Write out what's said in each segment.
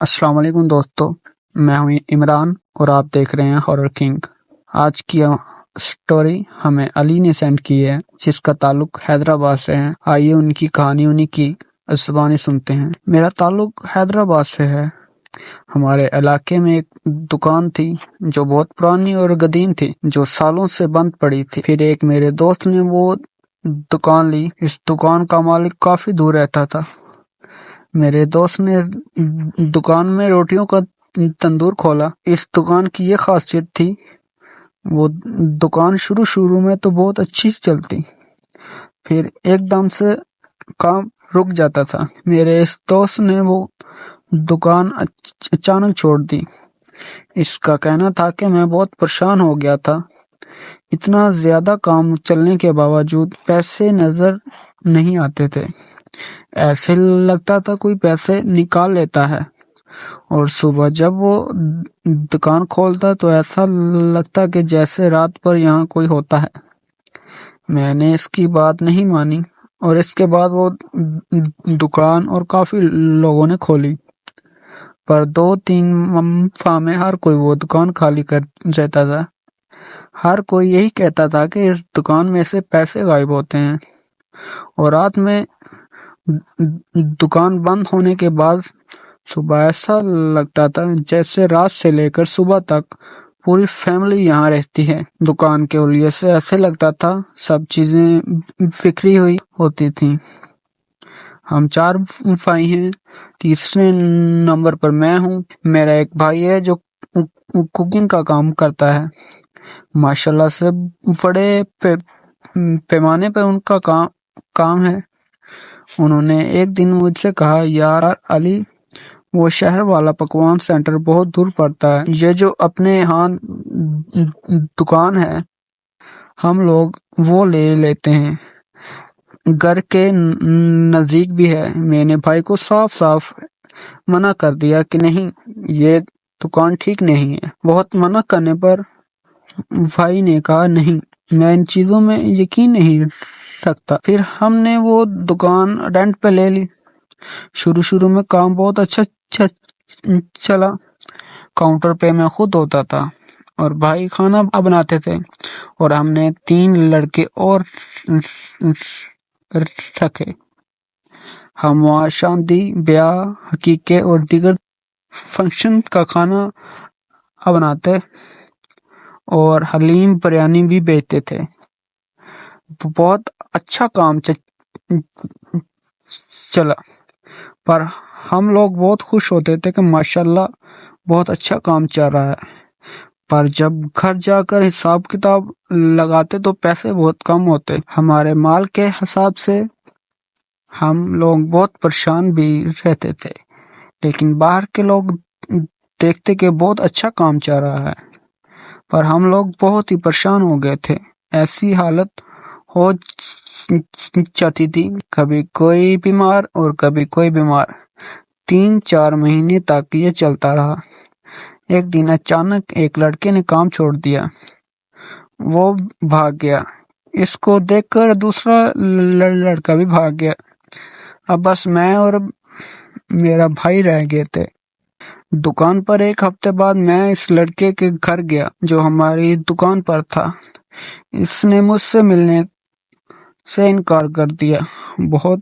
السلام علیکم دوستو، میں ہوں عمران اور آپ دیکھ رہے ہیں ہارر کنگ۔ آج کی سٹوری ہمیں علی نے سینڈ کی ہے، جس کا تعلق حیدرآباد سے ہے۔ آئیے ان کی کہانی انہی کی زبانی سنتے ہیں۔ میرا تعلق حیدرآباد سے ہے۔ ہمارے علاقے میں ایک دکان تھی جو بہت پرانی اور قدیم تھی، جو سالوں سے بند پڑی تھی۔ پھر ایک میرے دوست نے وہ دکان لی۔ اس دکان کا مالک کافی دور رہتا تھا۔ میرے دوست نے دکان میں روٹیوں کا تندور کھولا۔ اس دکان کی یہ خاصیت تھی، وہ دکان شروع میں تو بہت اچھی چلتی، پھر ایک دم سے کام رک جاتا تھا۔ میرے اس دوست نے وہ دکان اچانک چھوڑ دی۔ اس کا کہنا تھا کہ میں بہت پریشان ہو گیا تھا۔ اتنا زیادہ کام چلنے کے باوجود پیسے نظر نہیں آتے تھے۔ ایسے لگتا تھا کوئی پیسے نکال لیتا ہے، اور صبح جب وہ دکان کھولتا تو ایسا لگتا کہ جیسے رات پر یہاں کوئی ہوتا ہے۔ میں نے اس کی بات نہیں مانی، اور اس کے بعد وہ دکان اور کافی لوگوں نے کھولی، پر 2-3 ماہ میں ہر کوئی وہ دکان خالی کر دیتا تھا۔ ہر کوئی یہی کہتا تھا کہ اس دکان میں سے پیسے غائب ہوتے ہیں، اور رات میں دکان بند ہونے کے بعد صبح ایسا لگتا تھا جیسے رات سے لے کر صبح تک پوری فیملی یہاں رہتی ہے۔ دکان کے اولیے سے ایسے لگتا تھا سب چیزیں بکھری ہوئی ہوتی تھیں۔ ہم 4 بھائی ہیں، تیسرے نمبر پر میں ہوں۔ میرا ایک بھائی ہے جو کوکنگ کا کام کرتا ہے۔ ماشاءاللہ سے بڑے پیمانے پر ان کا کام ہے۔ انہوں نے ایک دن مجھ سے کہا، یار علی، وہ شہر والا پکوان سینٹر بہت دور پڑتا ہے، یہ جو اپنے ہاں دکان ہے ہم لوگ وہ لے لیتے ہیں، گھر کے نزدیک بھی ہے۔ میں نے بھائی کو صاف منع کر دیا کہ نہیں، یہ دکان ٹھیک نہیں ہے۔ بہت منع کرنے پر بھائی نے کہا، نہیں، میں ان چیزوں میں یقین نہیں رکھتا۔ پھر ہم نے وہ دکان رینٹ پہ لے لی۔ شروع میں کام بہت اچھا چلا۔ کاؤنٹر پہ میں خود ہوتا تھا اور بھائی کھانا بناتے تھے، اور ہم نے 3 لڑکے اور رکھے۔ ہم وہاں شادی، بیاہ، عقیقے اور دیگر فنکشن کا کھانا بناتے اور حلیم بریانی بھی بیچتے تھے۔ بہت اچھا کام چلا، پر ہم لوگ بہت خوش ہوتے تھے کہ ماشاءاللہ بہت اچھا کام چل رہا ہے۔ پر جب گھر جا کر حساب کتاب لگاتے تو پیسے بہت کم ہوتے۔ ہمارے مال کے حساب سے ہم لوگ بہت پریشان بھی رہتے تھے، لیکن باہر کے لوگ دیکھتے کہ بہت اچھا کام چل رہا ہے، پر ہم لوگ بہت ہی پریشان ہو گئے تھے۔ ایسی حالت ہو جاتی تھی، کبھی کوئی بیمار اور کبھی کوئی بیمار۔ 3-4 مہینے تک یہ چلتا رہا۔ ایک دن اچانک ایک لڑکے نے کام چھوڑ دیا، وہ بھاگ گیا۔ اس کو دیکھ کر دوسرا لڑکا بھی بھاگ گیا۔ اب بس میں اور میرا بھائی رہ گئے تھے۔ دکان پر ایک ہفتے بعد میں اس لڑکے کے گھر گیا جو ہماری دکان پر تھا۔ اس نے مجھ سے ملنے سے انکار کر دیا۔ بہت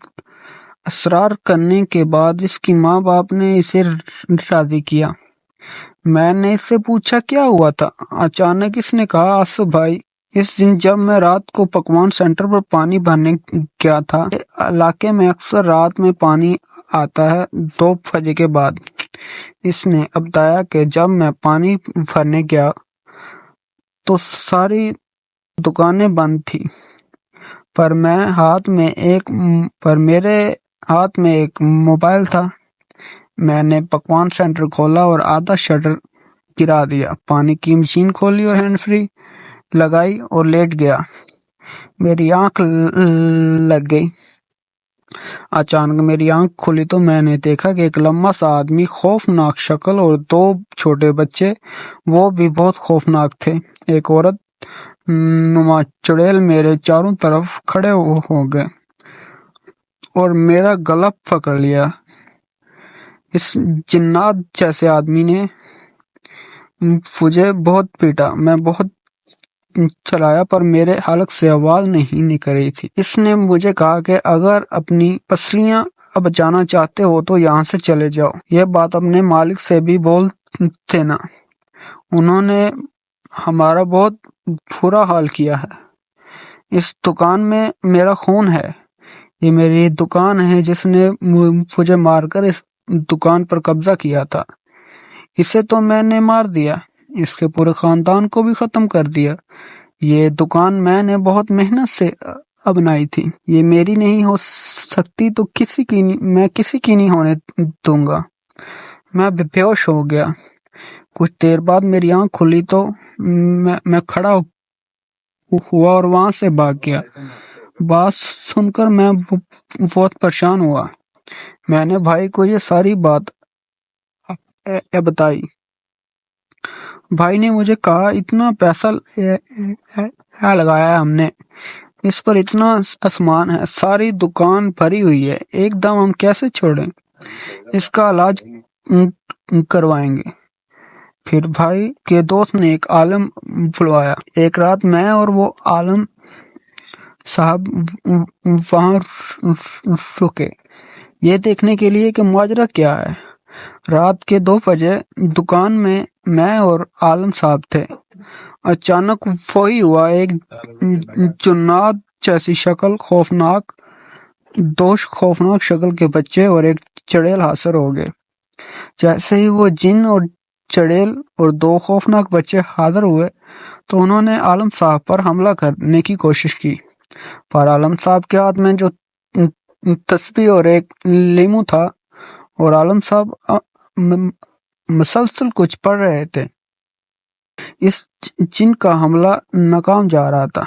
اصرار کرنے کے بعد اس کی ماں باپ نے اسے راضی کیا۔ میں نے اس سے پوچھا کیا ہوا تھا؟ اچانک اس نے کہا، آصف بھائی، اس دن جب میں رات کو پکوان سینٹر پر پانی بھرنے گیا تھا، علاقے میں اکثر رات میں پانی آتا ہے 2 بجے کے بعد۔ اس نے بتایا کہ جب میں پانی بھرنے گیا تو ساری دکانیں بند تھی، پر میرے ہاتھ میں ایک موبائل تھا۔ میں نے پکوان سینٹر کھولا اور آدھا شٹر گرا دیا، پانی کی مشین کھولی اور ہینڈ فری لگائی اور لیٹ گیا۔ میری آنکھ لگ گئی۔ اچانک میری آنکھ کھلی تو میں نے دیکھا کہ ایک لمبا سا آدمی، خوفناک شکل، اور 2 چھوٹے بچے، وہ بھی بہت خوفناک تھے۔ ایک عورت نما چڑیل میرے چاروں طرف کھڑے ہو گئے اور میرا گلا پکڑ لیا۔ اس جنات جیسے آدمی نے مجھے بہت پیٹا، میں بہت چلایا پر میرے حلق سے آواز نہیں نکل رہی تھی۔ اس نے مجھے کہا کہ اگر اپنی پسلیاں بچانا چاہتے ہو تو یہاں سے چلے جاؤ۔ یہ بات اپنے مالک سے بھی بولتے نا، انہوں نے ہمارا بہت برا حال کیا ہے۔ اس دکان میں میرا خون ہے، یہ میری دکان ہے جس نے مجھے مار کر اس دکان پر قبضہ کیا تھا۔ اسے تو میں نے مار دیا، اس کے پورے خاندان کو بھی ختم کر دیا۔ یہ دکان میں نے بہت محنت سے بنائی تھی، یہ میری نہیں ہو سکتی تو میں کسی کی نہیں ہونے دوں گا۔ میں بے ہوش ہو گیا۔ کچھ دیر بعد میری آنکھ کھلی تو میں کھڑا ہوا اور وہاں سے بھاگ گیا۔ بات سن کر میں بہت پریشان ہوا۔ میں نے بھائی کو یہ ساری بات بتائی۔ بھائی نے مجھے کہا اتنا پیسہ لگایا ہے ہم نے، اس پر اتنا آسمان ہے، ساری دکان بھری ہوئی ہے، ایک دم ہم کیسے چھوڑیں؟ اس کا علاج کروائیں گے۔ پھر بھائی کے دوست نے ایک عالم بلوایا۔ ایک رات میں اور وہ عالم صاحب وہاں رکے، یہ دیکھنے کے لیے کہ ماجرا کیا ہے۔ رات کے 2 بجے دکان میں اور عالم صاحب تھے۔ اچانک وہی ہوا، ایک جنات جیسی شکل، خوفناک شکل کے بچے اور ایک چڑیل حاضر ہو گئے۔ جیسے ہی وہ جن اور چڑیل اور 2 خوفناک بچے حاضر ہوئے تو انہوں نے عالم صاحب پر حملہ کرنے کی کوشش کی، پر عالم صاحب کے ہاتھ میں جو تسبیح اور ایک لیمو تھا اور عالم صاحب مسلسل کچھ پڑھ رہے تھے، اس جن کا حملہ ناکام جا رہا تھا۔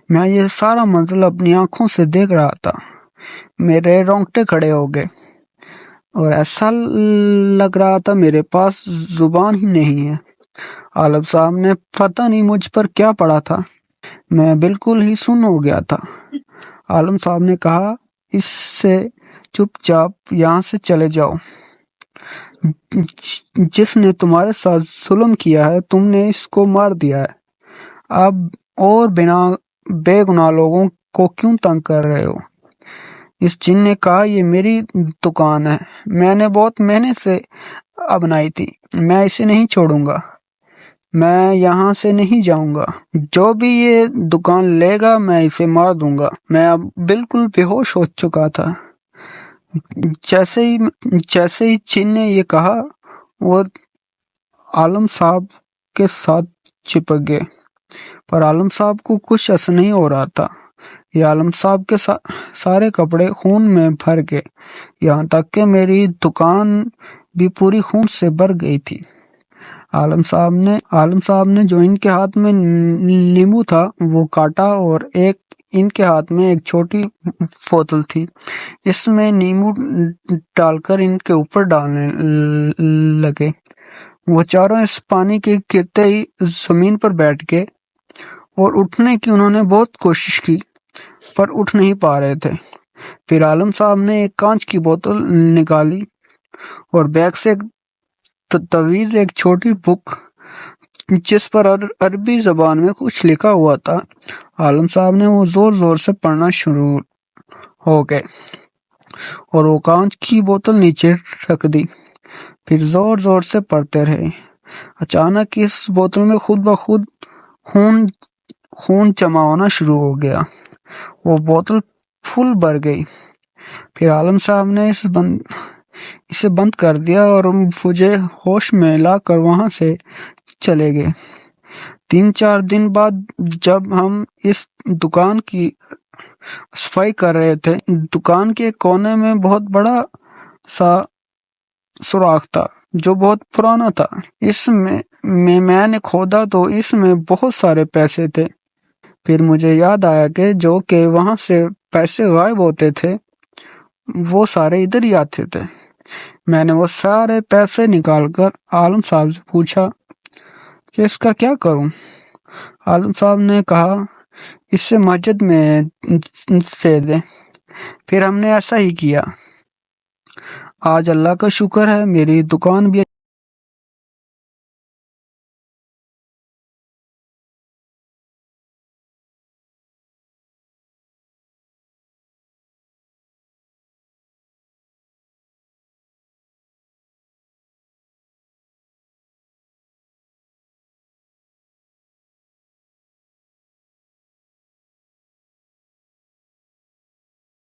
میں یہ سارا منظر اپنی آنکھوں سے دیکھ رہا تھا، میرے رونگٹے کھڑے ہو گئے اور ایسا لگ رہا تھا میرے پاس زبان ہی نہیں ہے۔ عالم صاحب نے پتہ نہیں مجھ پر کیا پڑھا تھا، میں بالکل ہی سن ہو گیا تھا۔ عالم صاحب نے کہا اس سے چپ چاپ یہاں سے چلے جاؤ، جس نے تمہارے ساتھ ظلم کیا ہے تم نے اس کو مار دیا ہے، اب اور بے گناہ لوگوں کو کیوں تنگ کر رہے ہو؟ اس جن نے کہا یہ میری دکان ہے، میں نے بہت محنت سے بنائی تھی، میں اسے نہیں چھوڑوں گا، میں یہاں سے نہیں جاؤں گا، جو بھی یہ دکان لے گا میں اسے مار دوں گا۔ میں اب بالکل بے ہوش ہو چکا تھا۔ جیسے ہی جن نے یہ کہا وہ عالم صاحب کے ساتھ چپک گئے، پر عالم صاحب کو کچھ اثر نہیں ہو رہا تھا۔ یہ عالم صاحب کے سارے کپڑے خون میں بھر گئے، یہاں تک کہ میری دکان بھی پوری خون سے بھر گئی تھی۔ عالم صاحب نے جو ان کے ہاتھ میں نیمبو تھا وہ کاٹا اور ان کے ہاتھ میں ایک چھوٹی بوتل تھی، اس میں نیمبو ڈال کر ان کے اوپر ڈالنے لگے۔ وہ چاروں اس پانی کے گرتے ہی زمین پر بیٹھ گئے اور اٹھنے کی انہوں نے بہت کوشش کی پر اٹھ نہیں پا رہے تھے۔ پھر عالم صاحب نے ایک کانچ کی بوتل نکالی اور بیگ سے طویل ایک چھوٹی بک جس پر عربی زبان میں کچھ لکھا ہوا تھا، عالم صاحب نے وہ زور زور سے پڑھنا شروع ہو گئے اور وہ کانچ کی بوتل نیچے رکھ دی، پھر زور زور سے پڑھتے رہے۔ اچانک اس بوتل میں خود بخود خون جمع ہونا شروع ہو گیا، وہ بوتل پھول بھر گئی۔ پھر عالم صاحب نے اسے بند کر دیا اور مجھے ہوش میں لا کر وہاں سے چلے گئے۔ 3-4 دن بعد جب ہم اس دکان کی صفائی کر رہے تھے، دکان کے کونے میں بہت بڑا سا سوراخ تھا جو بہت پرانا تھا۔ اس میں نے کھودا تو اس میں بہت سارے پیسے تھے۔ پھر مجھے یاد آیا کہ جو کہ وہاں سے پیسے غائب ہوتے تھے وہ سارے ادھر ہی آتے تھے۔ میں نے وہ سارے پیسے نکال کر عالم صاحب سے پوچھا کہ اس کا کیا کروں؟ عالم صاحب نے کہا اس سے مسجد میں سے دے۔ پھر ہم نے ایسا ہی کیا۔ آج اللہ کا شکر ہے میری دکان بھی